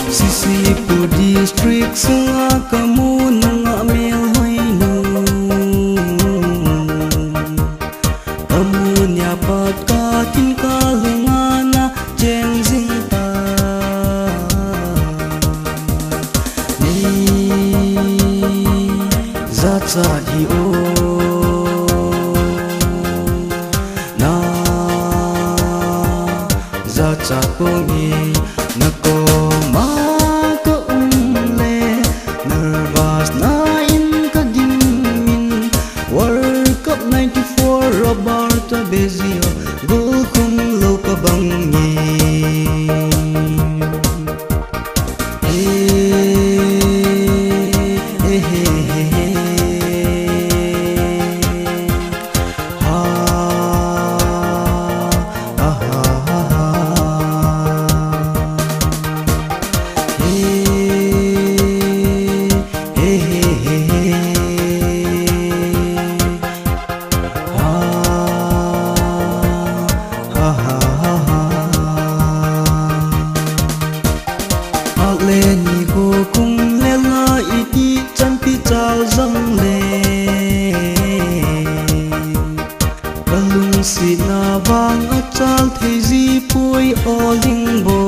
Sisipu district sunga kamu nunga mel hoinu kamu nyapat katin kalungana jeng zinta ni zat di o na zat pongi nako ma Roberto Bezio gul kum lo pa bangi ni go kung le la iti chan pi chao zang le balung si na bang a chal thei zi pui o ling bo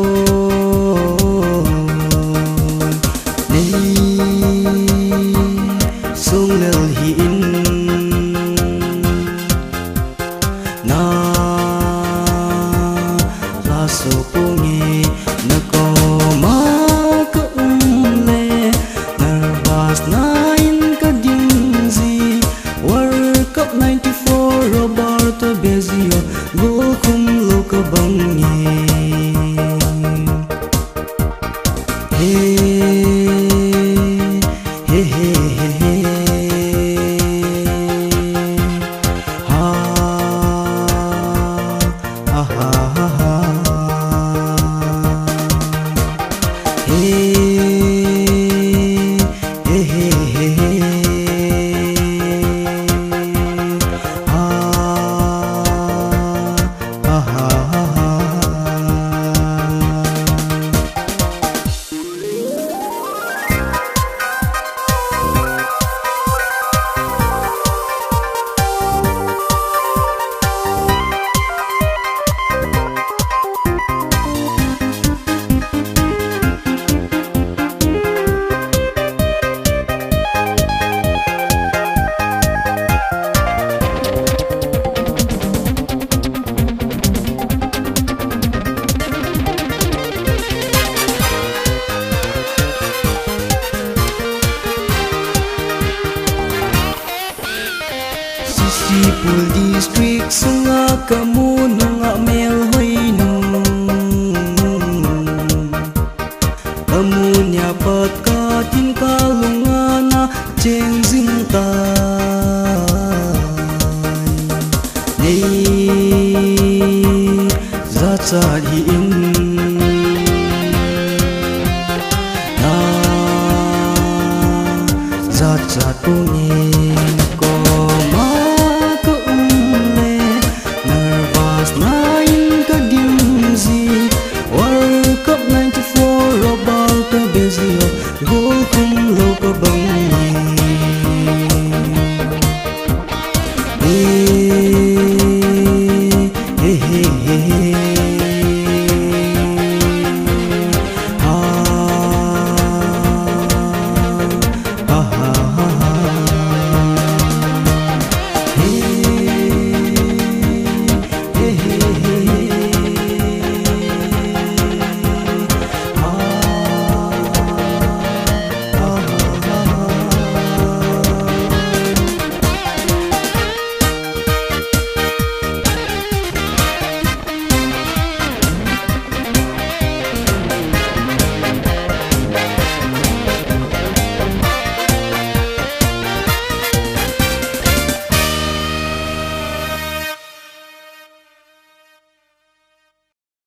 nei sung lel hi in na la so pungi na ko ma Roberto Bezio gul kum lo ka bangi Sipul district sunga kamu nunga mel hoinu kamu nyapat katin kalungana jeng zinta nei zat di in na zat pungi